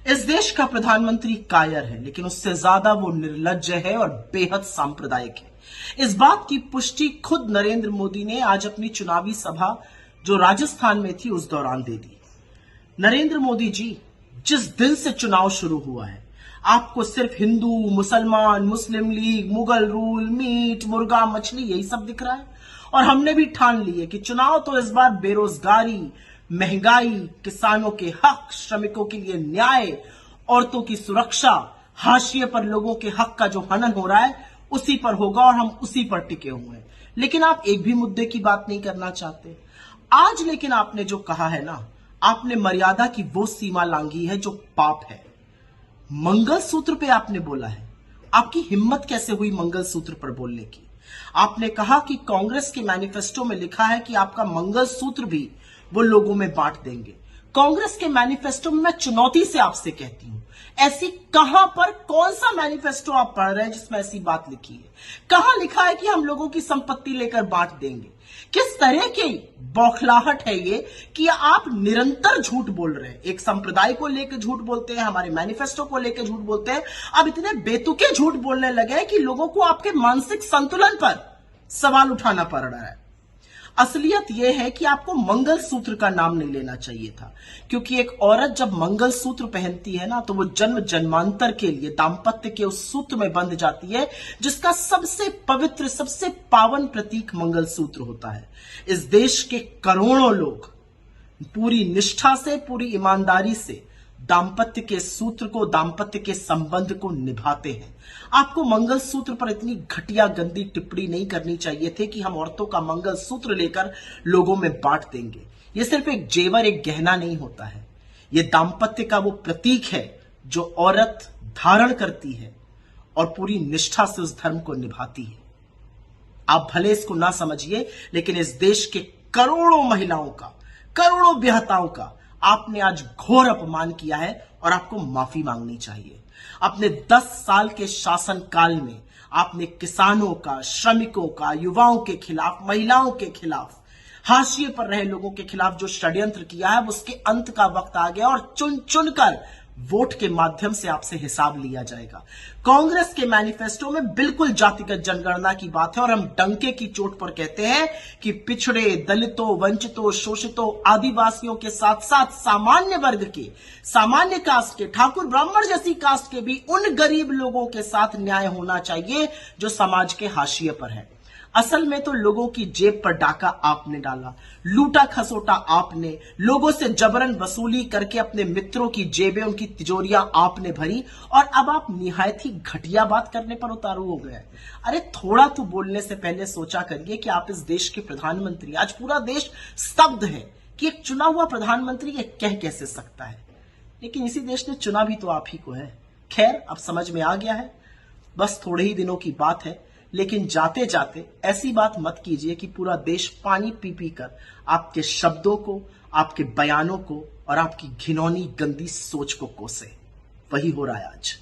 इस देश का प्रधानमंत्री कायर है, लेकिन उससे ज्यादा वो निर्लज्ज है और बेहद सांप्रदायिक है। इस बात की पुष्टि खुद नरेंद्र मोदी ने आज अपनी चुनावी सभा जो राजस्थान में थी उस दौरान दे दी। नरेंद्र मोदी जी, जिस दिन से चुनाव शुरू हुआ है आपको सिर्फ हिंदू, मुसलमान, मुस्लिम लीग, मुगल रूल, मीट, मुर्गा, मछली यही सब दिख रहा है। और हमने भी ठान ली है कि चुनाव तो इस बार बेरोजगारी, महंगाई, किसानों के हक, श्रमिकों के लिए न्याय, औरतों की सुरक्षा, हाशिए पर लोगों के हक का जो हनन हो रहा है उसी पर होगा और हम उसी पर टिके हुए हैं। लेकिन आप एक भी मुद्दे की बात नहीं करना चाहते आज। लेकिन आपने जो कहा है ना, आपने मर्यादा की वो सीमा लांघी है जो पाप है। मंगलसूत्र पे आपने बोला है। आपकी हिम्मत कैसे हुई मंगलसूत्र पर बोलने की? आपने कहा कि कांग्रेस के मैनिफेस्टो में लिखा है कि आपका मंगलसूत्र भी वो लोगों में बांट देंगे। कांग्रेस के मैनिफेस्टो में मैं चुनौती से आपसे कहती हूं, ऐसी कहां पर कौन सा मैनिफेस्टो आप पढ़ रहे हैं जिसमें ऐसी बात लिखी है? कहां लिखा है कि हम लोगों की संपत्ति लेकर बांट देंगे? किस तरह की बौखलाहट है ये कि आप निरंतर झूठ बोल रहे हैं। एक संप्रदाय को लेकर झूठ बोलते हैं, हमारे मैनिफेस्टो को लेकर झूठ बोलते हैं। अब इतने बेतुके झूठ बोलने लगे हैं कि लोगों को आपके मानसिक संतुलन पर सवाल उठाना पड़ रहा है। असलियत यह है कि आपको मंगलसूत्र का नाम नहीं लेना चाहिए था, क्योंकि एक औरत जब मंगलसूत्र पहनती है ना तो वो जन्म जन्मांतर के लिए दाम्पत्य के उस सूत्र में बंध जाती है जिसका सबसे पवित्र, सबसे पावन प्रतीक मंगलसूत्र होता है। इस देश के करोड़ों लोग पूरी निष्ठा से, पूरी ईमानदारी से दाम्पत्य के सूत्र को, दाम्पत्य के संबंध को निभाते हैं। आपको मंगलसूत्र पर इतनी घटिया गंदी टिप्पणी नहीं करनी चाहिए थी कि हम औरतों का मंगलसूत्र लेकर लोगों में बांट देंगे। यह सिर्फ एक जेवर, एक गहना नहीं होता है। यह दाम्पत्य का वो प्रतीक है जो औरत धारण करती है और पूरी निष्ठा से उस धर्म को निभाती है। आप भले इसको ना समझिए, लेकिन इस देश के करोड़ों महिलाओं का, करोड़ों विहताओं का आपने आज घोर अपमान किया है और आपको माफी मांगनी चाहिए। अपने 10 साल के शासन काल में आपने किसानों का, श्रमिकों का, युवाओं के खिलाफ, महिलाओं के खिलाफ, हाशिए पर रहे लोगों के खिलाफ जो षड्यंत्र किया है उसके अंत का वक्त आ गया और चुन चुनकर वोट के माध्यम से आपसे हिसाब लिया जाएगा। कांग्रेस के मैनिफेस्टो में बिल्कुल जातिगत जनगणना की बात है और हम डंके की चोट पर कहते हैं कि पिछड़े, दलितों, वंचितों, शोषितों, आदिवासियों के साथ साथ सामान्य वर्ग के, सामान्य कास्ट के, ठाकुर ब्राह्मण जैसी कास्ट के भी उन गरीब लोगों के साथ न्याय होना चाहिए जो समाज के हाशिए पर है। असल में तो लोगों की जेब पर डाका आपने डाला, लूटा खसोटा आपने, लोगों से जबरन वसूली करके अपने मित्रों की जेबें, उनकी तिजोरियां आपने भरी और अब आप निहायत ही घटिया बात करने पर उतारू हो गए। अरे थोड़ा तो बोलने से पहले सोचा करिए कि आप इस देश के प्रधानमंत्री। आज पूरा देश स्तब्ध है कि एक चुना हुआ प्रधानमंत्री ये कह कैसे सकता है, लेकिन इसी देश ने चुना भी तो आप ही को है। खैर, अब समझ में आ गया है, बस थोड़े ही दिनों की बात है। लेकिन जाते जाते ऐसी बात मत कीजिए कि पूरा देश पानी पी पी कर आपके शब्दों को, आपके बयानों को और आपकी घिनौनी गंदी सोच को कोसे। वही हो रहा है आज।